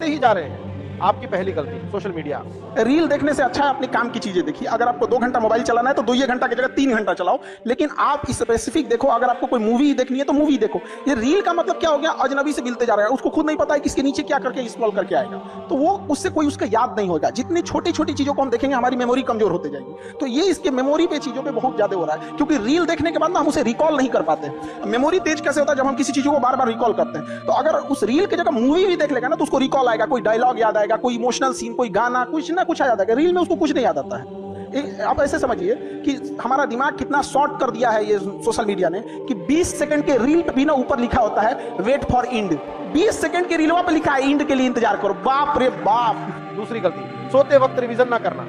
ही जा रहे हैं। आपकी पहली गलती सोशल मीडिया। रील देखने से अच्छा है अपने काम की चीजें देखिए। अगर आपको 2 घंटा मोबाइल चलाना है तो 2 घंटा की जगह 3 घंटा चलाओ, लेकिन आप स्पेसिफिक देखो। अगर आपको कोई मूवी देखनी है तो मूवी देखो। ये रील का मतलब क्या हो गया, अजनबी से मिलते जा रहा है, उसको खुद नहीं पता है कि इसके नीचे क्या करके स्क्रॉल करके आएगा, तो वो उससे कोई उसका याद नहीं होगा। जितनी छोटी छोटी चीजों को हम देखेंगे हमारी मेमोरी कमजोर होते जाएगी। तो ये इसके मेमोरी पे चीजों पे बहुत ज्यादा हो रहा है, क्योंकि रील देखने के बाद ना हम उसे रिकॉल नहीं कर पाते। मेमोरी तेज कैसे होता है, जब हम किसी चीजों को बार बार रिकॉल करते हैं। तो अगर उस रील की जगह मूवी भी देख लेगा ना तो उसको रिकॉल आएगा, कोई डायलॉग याद आएगा, कोई इमोशनल सीन, कोई गाना, कुछ ना कुछ आ जाता है। रील में उसको कुछ नहीं याद आता है। आप ऐसे समझिए कि हमारा दिमाग कितना शॉर्ट कर दिया है ये सोशल मीडिया ने, कि 20 सेकंड के रील पे भी ना ऊपर लिखा होता है वेट फॉर इंड। 20 सेकंड के रीलवा पे लिखा है इंड के लिए इंतजार करो। बाप रे बाप। दूसरी गलती, सोते वक्त रिवीजन ना करना।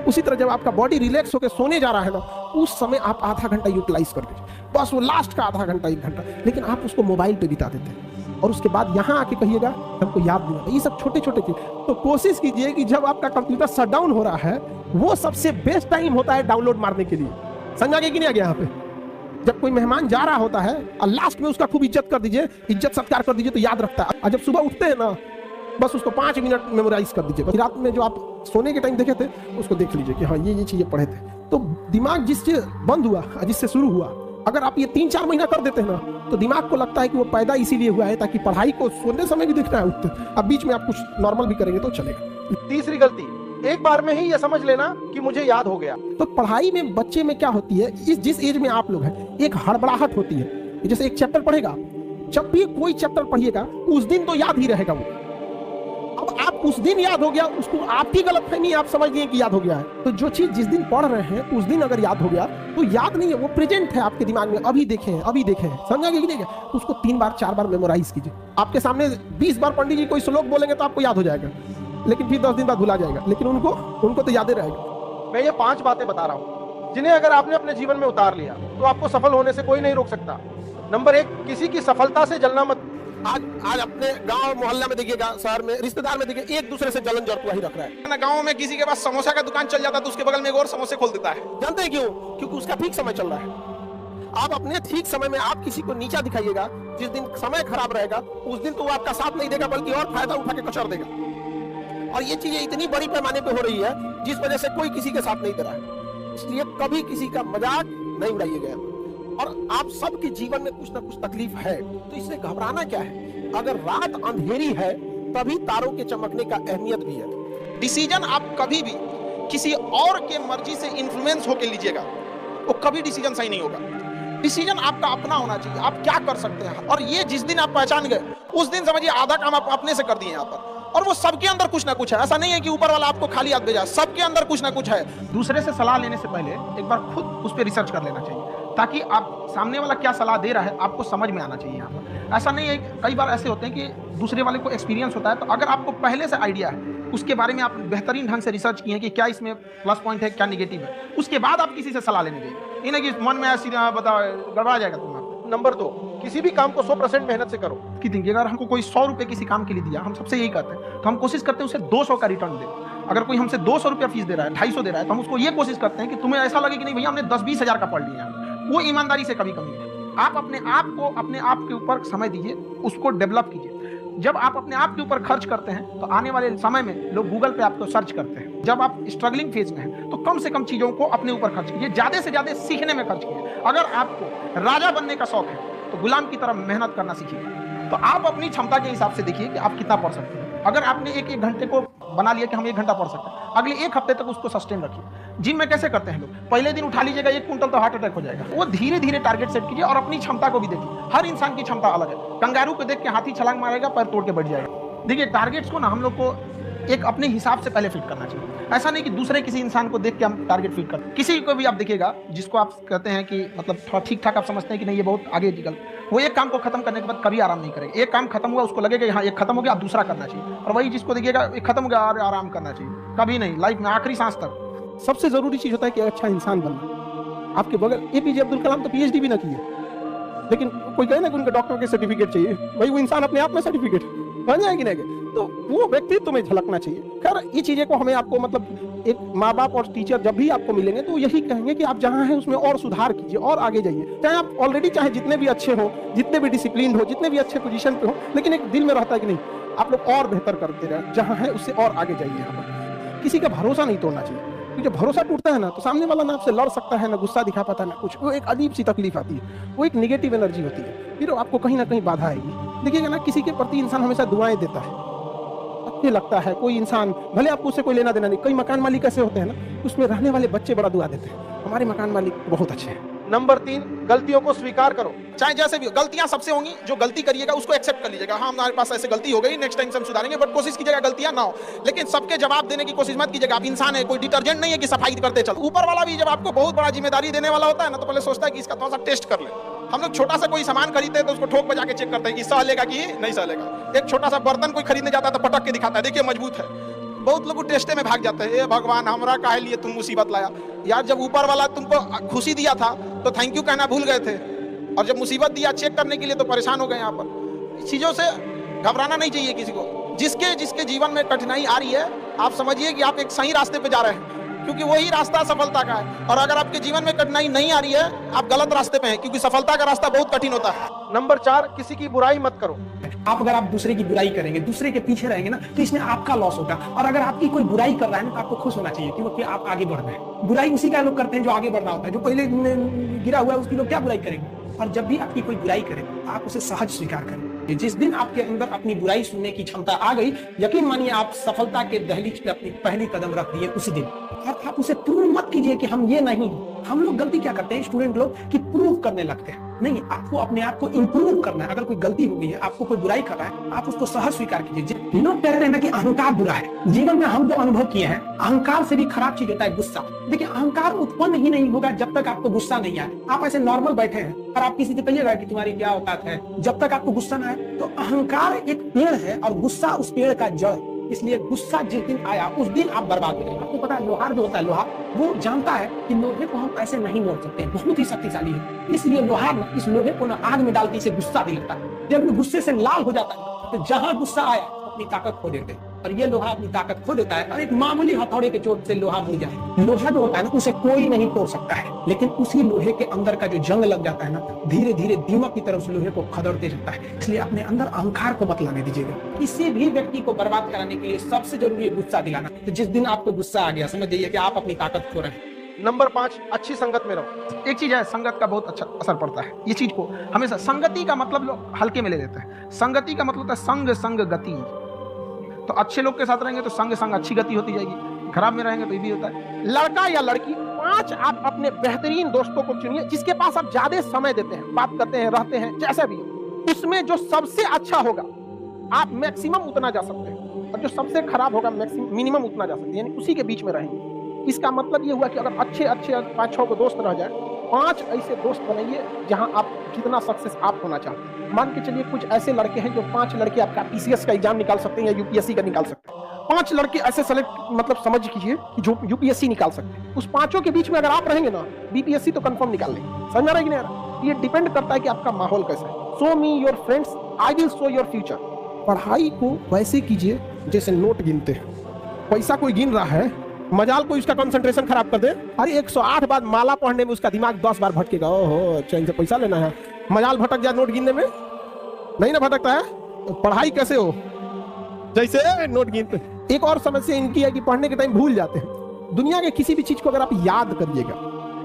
उसी तरह जब आपका बॉडी रिलैक्स होकर सोने जा रहा है ना, उस समय आप आधा घंटा यूटिलाइज कर दीजिए, बस वो लास्ट का आधा घंटा 1 घंटा, लेकिन आप उसको मोबाइल पे बिता देते हैं और उसके बाद यहाँ आके कहिएगा हमको याद नहीं आता। ये सब छोटे छोटे चीज। तो कोशिश कीजिए कि जब आपका कंप्यूटर शट डाउन हो रहा है वो सबसे बेस्ट टाइम होता है डाउनलोड मारने के लिए। समझा कि नहीं आ गया यहाँ पे? जब कोई मेहमान जा रहा होता है और लास्ट में उसका खूब इज्जत कर दीजिए, इज्जत सत्कार कर दीजिए, तो याद रखता है। और जब सुबह उठते हैं ना, बस उसको 5 मिनट मेमोराइज कर दीजिए। रात में जो आप सोने के टाइम देखे थे उसको देख लीजिए कि हाँ ये चीजें पढ़े थे। तो दिमाग जिससे बंद हुआ, जिससे शुरू हुआ, अगर आप ये 3-4 महीना कर देते हैं ना, तो दिमाग को लगता है कि वो पैदा इसीलिए हुआ है ताकि पढ़ाई को सोने समय भी देखना है उठते। अब बीच में आप कुछ नॉर्मल भी करेंगे तो चलेगा। तीसरी गलती, एक बार में ही ये समझ लेना कि मुझे याद हो गया। तो पढ़ाई में बच्चे में क्या होती है, जिस एज में आप लोग हैं, एक हड़बड़ाहट होती है। जैसे एक चैप्टर पढ़ेगा, जब भी कोई चैप्टर पढ़िएगा उस दिन तो याद ही रहेगा वो। अब आप उस दिन याद हो गया, उसको आपकी गलतफहमी, आप समझ लिए कि याद हो गया है। तो जो चीज जिस दिन पढ़ रहे हैं उस दिन अगर याद हो गया तो याद नहीं है, वो प्रेजेंट है आपके दिमाग में। अभी देखे हैं, अभी देखे हैं, समझा कि नहीं? तो उसको 3 बार 4 बार मेमोराइज कीजिए। आपके सामने 20 बार पंडित जी कोई श्लोक बोलेंगे तो आपको याद हो जाएगा, लेकिन फिर 10 दिन बाद भुला जाएगा, लेकिन उनको तो याद ही रहेगा। मैं ये 5 बातें बता रहा हूँ जिन्हें अगर आपने अपने जीवन में उतार लिया तो आपको सफल होने से कोई नहीं रोक सकता। नंबर 1, किसी की सफलता से जलना मत। आज अपने गांव मोहल्ला में देखिएगा, शहर में, रिश्तेदार में देखिए, एक दूसरे से जलन जरता ही रख रहा है ना। गांव में किसी के पास समोसा का दुकान चल जाता है तो उसके बगल में एक और समोसे खोल देता है। जानते हैं क्यों? क्योंकि उसका ठीक समय चल रहा है। आप अपने ठीक समय में आप किसी को नीचा दिखाइएगा, जिस दिन समय खराब रहेगा उस दिन तो वो आपका साथ नहीं देगा, बल्कि और फायदा उठा के कचर देगा। और ये चीजें इतनी बड़ी पैमाने पे हो रही है जिस वजह से कोई किसी के साथ नहीं दे रहा है। इसलिए कभी किसी का मजाक नहीं उड़ाइएगा। और आप सबके जीवन में कुछ ना कुछ तकलीफ है, तो इससे घबराना क्या है? अगर रात अंधेरी है तभी तारों के चमकने का अहमियत भी है। डिसीजन आप कभी भी किसी और के मर्जी से इन्फ्लुएंस होकर लीजिएगा, वो कभी डिसीजन सही नहीं होगा। डिसीजन आपका अपना होना चाहिए, आप क्या कर सकते हैं। और ये जिस दिन आप पहचान गए उस दिन समझिए आधा काम आप अपने से कर दिए यहाँ पर। और वो सबके अंदर कुछ ना कुछ है, ऐसा नहीं है कि ऊपर वाला आपको खाली हाथ भेजा, सबके अंदर कुछ ना कुछ है। दूसरे से सलाह लेने से पहले एक बार खुद उस पर रिसर्च कर लेना चाहिए, ताकि आप सामने वाला क्या सलाह दे रहा है आपको समझ में आना चाहिए। यहाँ पर ऐसा नहीं है, कई बार ऐसे होते हैं कि दूसरे वाले को एक्सपीरियंस होता है, तो अगर आपको पहले से आइडिया है, उसके बारे में आप बेहतरीन ढंग से रिसर्च किए कि क्या इसमें प्लस पॉइंट है, क्या निगेटिव है, उसके बाद आप किसी से सलाह लेने देंगे। ये नहीं कि मन में ऐसी बता गड़बड़ा जाएगा तुम्हारा। नंबर 2, किसी भी काम को 100% मेहनत से करो। कि देखिए, अगर हमको कोई 100 रुपए किसी काम के लिए दिया, हम सबसे यही कहते हैं, तो हम कोशिश करते हैं उसे 200 का रिटर्न दें। अगर कोई हमसे 200 रुपया फीस दे रहा है, 250 दे रहा है, तो हम उसको ये कोशिश करते हैं कि तुम्हें ऐसा लगे कि नहीं भैया हमने 10-20 हज़ार का पढ़ लिया है। वो ईमानदारी से कभी कमी है। आप अपने आप के ऊपर समय दीजिए, उसको डेवलप कीजिए। जब आप अपने आप के ऊपर खर्च करते हैं तो आने वाले समय में लोग गूगल पे आपको सर्च करते हैं। जब आप स्ट्रगलिंग फेज में हैं तो कम से कम चीजों को अपने ऊपर खर्च कीजिए, ज्यादा से ज्यादा सीखने में खर्च कीजिए। अगर आपको राजा बनने का शौक है तो गुलाम की तरह मेहनत करना सीखिए। तो आप अपनी क्षमता के हिसाब से देखिए कि आप कितना पढ़ सकते हैं। अगर आपने एक घंटे को बना लिया कि हम 1 घंटा पढ़ सकते हैं, अगले 1 हफ्ते तक उसको सस्टेन रखिए। जिम में कैसे करते हैं लोग, पहले दिन उठा लीजिएगा 1 क्विंटल तो हार्ट अटैक हो जाएगा। वो धीरे धीरे टारगेट सेट कीजिए और अपनी क्षमता को भी देखिए। हर इंसान की क्षमता अलग है। कंगारू को देख के हाथी छलांग मारेगा, पैर तोड़ के बैठ जाएगा। देखिए, टारगेट्स को ना हम लोग को एक अपने हिसाब से पहले फिट करना चाहिए। ऐसा नहीं कि दूसरे किसी इंसान को देख के हम टारगेट फिट करते हैं। किसी को भी आप देखिएगा जिसको आप कहते हैं कि मतलब थोड़ा ठीक ठाक आप समझते हैं कि नहीं ये बहुत आगे निकल, वो एक काम को खत्म करने के बाद कभी आराम नहीं करेगा। एक काम खत्म हुआ उसको लगेगा हाँ एक खत्म हो गया, अब दूसरा करना चाहिए। और वही जिसको देखिएगा एक खत्म हो गया और आराम करना चाहिए, कभी नहीं। लाइफ में आखिरी सांस तक सबसे जरूरी चीज होता है कि अच्छा इंसान बनना। आपके बगल एपीजे अब्दुल कलाम तो पीएचडी भी ना किए, लेकिन कोई कहे ना कि उनके डॉक्टर के सर्टिफिकेट चाहिए, भाई वो इंसान अपने आप में सर्टिफिकेट बन जाएगी ना, तो वो व्यक्तित्व तुम्हें झलकना चाहिए। खैर ये चीजें को हमें आपको मतलब एक माँ बाप और टीचर जब भी आपको मिलेंगे तो यही कहेंगे कि आप जहाँ हैं उसमें और सुधार कीजिए और आगे जाइए। चाहे आप ऑलरेडी चाहे जितने भी अच्छे हो, जितने भी डिसिप्लिन हो, जितने भी अच्छे पोजीशन पे हो, लेकिन एक दिल में रहता है कि नहीं आप लोग और बेहतर करते रहे, जहां है उससे और आगे जाइए। यहाँ पर किसी का भरोसा नहीं तोड़ना चाहिए, क्योंकि जब भरोसा टूटता है ना तो सामने वाला ना आपसे लड़ सकता है, ना गुस्सा दिखा पाता है, ना कुछ। वो एक अजीब सी तकलीफ आती है, वो एक निगेटिव एनर्जी होती है, फिर आपको कहीं ना कहीं बाधा आएगी। देखिएगा ना, किसी के प्रति इंसान हमेशा दुआएं देता है, अच्छे लगता है। कोई इंसान भले आपको उससे कोई लेना देना नहीं, कई मकान मालिक ऐसे होते हैं ना, उसमें रहने वाले बच्चे बड़ा दुआ देते हैं, हमारे मकान मालिक बहुत अच्छे हैं। नंबर 3, गलतियों को स्वीकार करो। चाहे जैसे भी हो, गलतियां सबसे होंगी, जो गलती करिएगा उसको एक्सेप्ट कर लीजिएगा। हाँ, हमारे पास ऐसे गलती हो गई, नेक्स्ट टाइम से हम सुधारेंगे, बट कोशिश कीजिएगा गलतियां ना हो। लेकिन सबके जवाब देने की कोशिश मत कीजिएगा। आप इंसान है, कोई डिटर्जेंट नहीं है कि सफाई करते चलो। ऊपर वाला भी जब आपको बहुत बड़ा जिम्मेदारी देने वाला होता है ना, तो पहले सोचता है कि इसका थोड़ा सा टेस्ट कर ले। हम लोग छोटा सा कोई सामान खरीदते हैं तो उसको ठोक बजा के चेक करते हैं कि सह लेगा कि नहीं सह लेगा। एक छोटा सा बर्तन कोई खरीदने जाता है तो पटक के दिखाता है, देखिए मजबूत है। बहुत लोग टेस्टे में भाग जाते हैं, ए भगवान हमरा काहे लिए तुम मुसीबत लाया। यार, जब ऊपर वाला तुमको खुशी दिया था तो थैंक यू कहना भूल गए थे, और जब मुसीबत दिया चेक करने के लिए तो परेशान हो गए। यहाँ पर चीजों से घबराना नहीं चाहिए किसी को। जिसके जीवन में कठिनाई आ रही है, आप समझिए कि आप एक सही रास्ते पे जा रहे हैं, क्योंकि वही रास्ता सफलता का है। और अगर आपके जीवन में कठिनाई नहीं आ रही है, आप गलत रास्ते पे हैं, क्योंकि सफलता का रास्ता बहुत कठिन होता है। नंबर 4, किसी की बुराई मत करो। अगर आप दूसरे की बुराई करेंगे, दूसरे के पीछे रहेंगे ना, तो इसमें आपका लॉस होगा। और अगर आपकी कोई बुराई कर रहा है ना, तो आपको खुश होना चाहिए, क्योंकि आप आगे बढ़ रहे हैं। बुराई उसी का लोग करते हैं जो आगे बढ़ना होता है। जो पहले गिरा हुआ है उसकी लोग क्या बुराई करेंगे। और जब भी आपकी कोई बुराई करे, आप उसे सहज स्वीकार करें। जिस दिन आपके अंदर अपनी बुराई सुनने की क्षमता आ गई, यकीन मानिए आप सफलता के दहलीज पे अपनी पहली कदम रख दिए उसी दिन। और आप उसे प्रूव मत कीजिए कि हम ये नहीं। हम लोग गलती क्या करते हैं स्टूडेंट लोग, कि प्रूव करने लगते हैं। नहीं, आपको अपने आप को इंप्रूव करना है। अगर कोई गलती हो गई है, आपको कोई बुराई कर रहा है, आप उसको सहज स्वीकार कीजिए। लोग कहते हैं ना कि अहंकार बुरा है। जीवन में हम जो अनुभव किए हैं, अहंकार से भी खराब चीज होता है गुस्सा। देखिए, अहंकार उत्पन्न ही नहीं होगा जब तक आपको गुस्सा नहीं आए। आप ऐसे नॉर्मल बैठे हैं और आप किसी से कहिएगा कि तुम्हारी क्या औकात है, जब तक आपको गुस्सा ना आए। तो अहंकार एक पेड़ है और गुस्सा उस पेड़ का जड़। इसलिए गुस्सा जिस दिन आया उस दिन आप बर्बाद हो गए। आपको पता है, लोहार जो होता है, लोहा वो जानता है कि लोहे को हम ऐसे नहीं मोड़ सकते, बहुत ही शक्तिशाली है। इसलिए लोहार ना इस लोहे को ना आग में डालते, इसे गुस्सा दिलाता है। जब गुस्से से लाल हो जाता है, तो जहां गुस्सा आया अपनी ताकत खो देते हैं। और ये लोहा अपनी ताकत खो देता है, और एक मामूली हथौड़े के चोट से लोहा मुड़ जाए। लोहा जो होता है ना, उसे कोई नहीं तोड़ सकता है। लेकिन उसी लोहे के अंदर का जो जंग लग जाता है ना, धीरे धीरे दीमक की तरफ उस लोहे को खदड़ते जाता है। इसलिए अपने अंदर अहंकार को मत लाने दीजिएगा। किसी भी व्यक्ति को बर्बाद कराने के लिए सबसे जरूरी है गुस्सा दिलाना। तो जिस दिन आपको गुस्सा आ गया, समझ जाइए कि आप अपनी ताकत खो रहे हैं। नंबर 5, अच्छी संगत में रहो। एक चीज है, संगत का बहुत अच्छा असर पड़ता है। ये चीज को हमेशा संगति का मतलब लोग हल्के में ले लेते हैं। संगति का मतलब होता है संग संग गति। तो अच्छे लोग के साथ रहेंगे तो संग संग अच्छी गति होती जाएगी, खराब में रहेंगे तो ये भी होता है। लड़का या लड़की, 5 आप अपने बेहतरीन दोस्तों को चुनिए, जिसके पास आप ज्यादा समय देते हैं, बात करते हैं, रहते हैं, जैसा भी हो। उसमें जो सबसे अच्छा होगा आप मैक्सिमम उतना जा सकते हैं, और जो सबसे खराब होगा मिनिमम उतना जा सकते हैं, यानी उसी के बीच में रहेंगे। इसका मतलब ये हुआ कि अगर अच्छे 5-6 को दोस्त रह जाए, 5 ऐसे दोस्त बनाइए जहां आप जितना सक्सेस आप होना चाहते हैं। मान के चलिए कुछ ऐसे लड़के हैं जो 5 लड़के आपका पीसीएस का एग्जाम निकाल सकते हैं या यूपीएससी का निकाल सकते हैं। 5 लड़के ऐसे सेलेक्ट मतलब समझ कीजिए कि जो यूपीएससी निकाल सकते हैं। उस 5 के बीच में अगर आप रहेंगे ना, बीपीएससी तो कंफर्म निकाल लेंगे। समझ रहे कि नहीं? ये डिपेंड करता है कि आपका माहौल कैसा है। Show me your friends, I will show your future. पढ़ाई को वैसे कीजिए जैसे नोट गिनते हैं। पैसा कोई गिन रहा है, मजाल कोई उसका कंसंट्रेशन खराब कर दे। अरे 108 बार माला पढ़ने में उसका दिमाग 10 बार भटकेगा। ओहो, चैन से पैसा लेना है, मजाल भटक जाए नोट गिनने में, नहीं ना भटकता है। तो पढ़ाई कैसे हो, जैसे नोट गिनते। एक और समस्या इनकी है कि पढ़ने के टाइम भूल जाते हैं। दुनिया के किसी भी चीज को अगर आप याद करिएगा,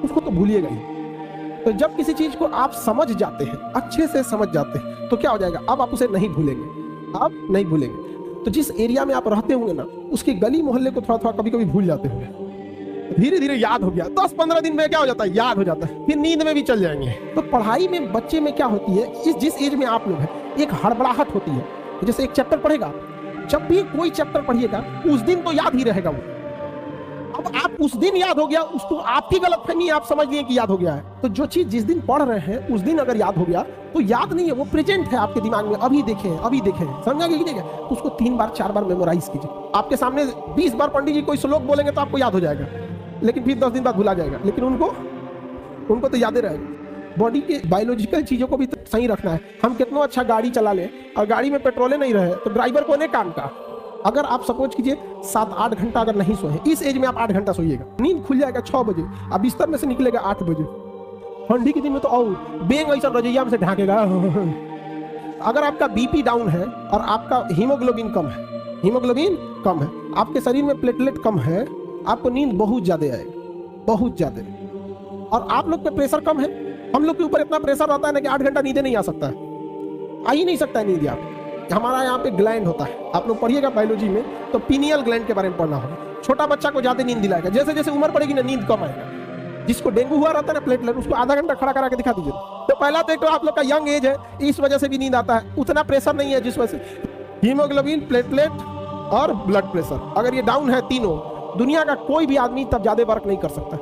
उसको तो भूलिएगा ही। तो जब किसी चीज को आप समझ जाते हैं, अच्छे से समझ जाते हैं, तो क्या हो जाएगा, अब आप उसे नहीं भूलेंगे, आप नहीं भूलेंगे। तो जिस एरिया में आप रहते होंगे ना, उसके गली मोहल्ले को थोड़ा थोड़ा कभी कभी भूल जाते होंगे। धीरे धीरे याद हो गया, 10-15 दिन में क्या हो जाता है, याद हो जाता है, फिर नींद में भी चल जाएंगे। तो पढ़ाई में बच्चे में क्या होती है, जिस एज में आप लोग हैं, एक हड़बड़ाहट होती है। जैसे एक चैप्टर पढ़ेगा, जब भी कोई चैप्टर पढ़िएगा उस दिन तो याद ही रहेगा वो। अब आप उस दिन याद हो गया, उसको आपकी गलतफहमी आप समझ लिए कि याद हो गया है। तो जो चीज जिस दिन पढ़ रहे हैं उस दिन अगर याद हो गया तो याद नहीं है, वो प्रेजेंट है आपके दिमाग में, अभी देखें, समझा कीजिएगा। उसको 3 बार 4 बार मेमोराइज कीजिए। आपके सामने 20 बार पंडित जी कोई श्लोक बोलेंगे तो आपको याद हो जाएगा, लेकिन फिर 10 दिन बाद भुला जाएगा, लेकिन उनको तो याद रहेगा। बॉडी के बायोलॉजिकल चीजों को भी तो सही रखना है। हम कितना अच्छा गाड़ी चला ले और गाड़ी में पेट्रोल नहीं रहे तो ड्राइवर को नहीं काम का। अगर आप सपोज कीजिए 7-8 घंटा अगर नहीं सोए, इस एज में आप 8 घंटा सोइएगा, नींद खुल जाएगा 6 बजे, अब बिस्तर में से निकलेगा 8 बजे। ठंडी के दिन में तो और बेंग ऐसा रजैया में से ढाकेगा, अगर आपका बीपी डाउन है और आपका हीमोग्लोबिन कम है, हीमोग्लोबिन कम है, आपके शरीर में प्लेटलेट कम है, आपको नींद बहुत ज्यादा आएगी, बहुत ज्यादा। और आप लोग पे प्रेशर कम है, हम लोग के ऊपर इतना प्रेशर रहता है ना कि 8 घंटा नींद नहीं आ सकता है, आ ही नहीं सकता है नींद। यहाँ पे हमारा यहाँ पे ग्लैंड होता है, आप लोग पढ़िएगा बायोलॉजी में तो पीनियल ग्लैंड के बारे में पढ़ना होगा। छोटा बच्चा को ज्यादा नींद दिलाएगा, जैसे जैसे उम्र बढ़ेगी ना नींद कम आएगा। जिसको डेंगू हुआ रहता है ना प्लेटलेट, उसको आधा घंटा खड़ा करा के दिखा दीजिए। तो पहला तो एक तो आप लोग का यंग एज है, इस वजह से भी नींद आता है, उतना प्रेशर नहीं है जिस वजह से हीमोग्लोबिन, प्लेटलेट और ब्लड प्रेशर अगर ये डाउन है तीनों, दुनिया का कोई भी आदमी तब ज्यादा वर्क नहीं कर सकता।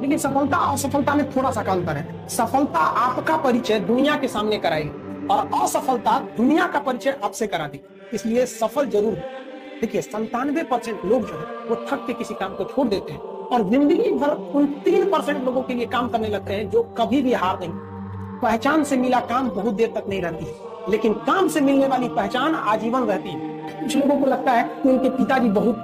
लेकिन सफलता और असफलता में थोड़ा सा अंतर है। सफलता आपका परिचय दुनिया के सामने कराएगी और असफलता दुनिया का परिचय आपसे करा दी। इसलिए सफल जरूर हो। देखिए 97% लोग जो है वो थक के किसी काम को छोड़ देते हैं और जिंदगी भर उन 3% लोगों के लिए काम करने लगते हैं जो कभी भी हार नहीं। पहचान से मिला काम बहुत देर तक नहीं रहती है, लेकिन काम से मिलने वाली पहचान आजीवन रहती है। कुछ लोगों को लगता है कि उनके पिताजी बहुत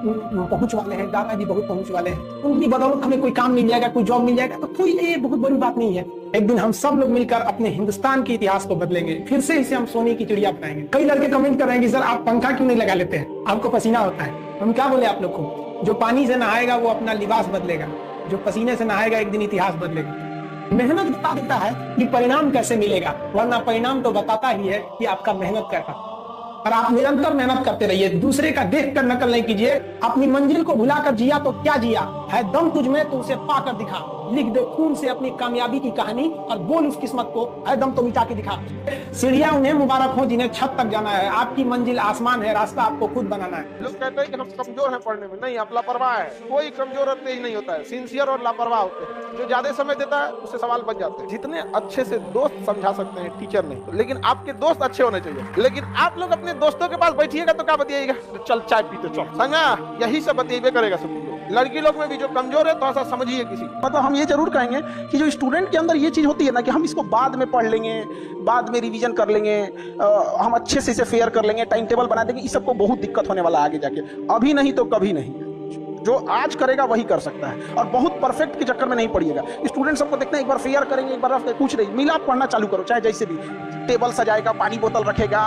पहुंच वाले हैं, दादाजी बहुत पहुंच वाले हैं, उनकी बदौलत हमें कोई काम मिल जाएगा, कोई जॉब मिल जाएगा, तो कोई ये बहुत बड़ी बात नहीं है। एक दिन हम सब लोग मिलकर अपने हिंदुस्तान के इतिहास को बदलेंगे, फिर से इसे हम सोने की चिड़िया बनाएंगे। कई लड़के कमेंट कर रहे हैं कि सर आप पंखा क्यों नहीं लगा लेते हैं, आपको पसीना होता है। हम क्या बोले आप लोग को, जो पानी से नहाएगा वो अपना लिबास बदलेगा, जो पसीने से नहाएगा एक दिन इतिहास बदलेगा। मेहनत बता देता है कि परिणाम कैसे मिलेगा, वरना परिणाम तो बताता ही है कि आपका मेहनत कैसा। और आप निरंतर मेहनत करते रहिए, दूसरे का देख कर नकल नहीं कीजिए। अपनी मंजिल को भुलाकर जिया तो क्या जिया है, दम तुझ में तो उसे पाकर दिखा। लिख दे खून से अपनी कामयाबी की कहानी और बोल उस किस्मत को है दम तो मिटा के दिखा। सीढ़ियां उन्हें मुबारक हो जिन्हें छत तक जाना है, आपकी मंजिल आसमान है, रास्ता आपको खुद बनाना है। लोग कहते हैं कि हम कमजोर हैं पढ़ने में, नहीं आप लापरवाह है। कोई कमजोर और तेज नहीं होता है, सिंसियर और लापरवाह होते हैं। जो ज्यादा समय देता है उससे सवाल बन जाते हैं। जितने अच्छे से दोस्त समझा सकते हैं टीचर नहीं, लेकिन आपके दोस्त अच्छे होने चाहिए। लेकिन आप लोग अपने दोस्तों के पास बैठिएगा तो क्या बतियाएगा, तो चल चाय पीते चल संगा, यही सब बतियाबे करेगा सब लोग। लड़की लोग में भी जो कमजोर है थोड़ा सा समझिए किसी। मतलब हम ये जरूर कहेंगे कि जो स्टूडेंट के अंदर ये चीज होती है ना कि हम इसको बाद में पढ़ लेंगे, बाद में रिवीजन कर लेंगे, हम अच्छे से इसे फेयर कर लेंगे, टाइम टेबल बना देंगे, इस सबको बहुत दिक्कत होने वाला आगे जाके। अभी नहीं तो कभी नहीं, जो आज करेगा वही कर सकता है। और बहुत परफेक्ट के चक्कर में नहीं पड़िएगा। स्टूडेंट सबको देखते हैं एक बार फेयर करेंगे, एक बार कुछ नहीं मिला, पढ़ना चालू करो, चाहे जैसे भी। टेबल सजाएगा, पानी बोतल रखेगा,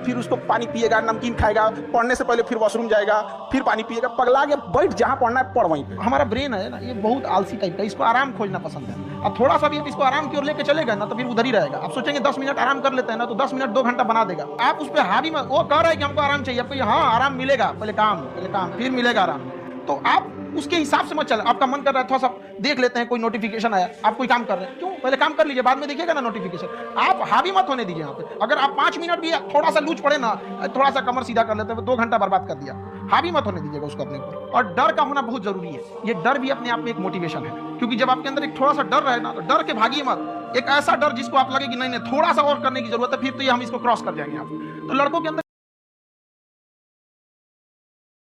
फिर उसको पानी पिएगा, नमकीन खाएगा, पढ़ने से पहले फिर वॉशरूम जाएगा, फिर पानी पिएगा, पगला के बैठ जहां पढ़ना है पढ़ वहीं पे। हमारा ब्रेन है ना ये बहुत आलसी टाइप का, इसको आराम खोजना पसंद है। अब थोड़ा सा भी इसको आराम की ओर लेके चलेगा ना तो फिर उधर ही रहेगा। आप सोचेंगे 10 मिनट आराम कर लेते हैं ना तो 10 मिनट 2 घंटा बना देगा। आप उस पर हावी मत, वो कह रहा है कि हमको आराम चाहिए, आपको हाँ आराम मिलेगा, पहले काम फिर मिलेगा आराम। तो आप उसके हिसाब से मत चल। आपका मन कर रहा है थोड़ा सा देख लेते हैं, कोई नोटिफिकेशन आया, आप कोई काम कर रहे हैं, क्यों पहले काम कर लीजिए, बाद में देखिएगा ना नोटिफिकेशन। आप हावी मत होने दीजिए यहाँ पे। अगर आप 5 मिनट भी थोड़ा सा लूज पड़े ना, थोड़ा सा कमर सीधा कर लेते हैं, 2 घंटा बर्बाद कर दिया। हावी मत होने दीजिएगा उसको अपने ऊपर। और डर का होना बहुत जरूरी है। ये डर भी अपने आप में एक मोटिवेशन है, क्योंकि जब आपके अंदर एक थोड़ा सा डर रहे ना तो डर के भागिए मत। एक ऐसा डर जिसको आप लगे कि नहीं थोड़ा सा और करने की जरूरत है, फिर तो ये हम इसको क्रॉस कर जाएंगे। आप तो लड़कों के अंदर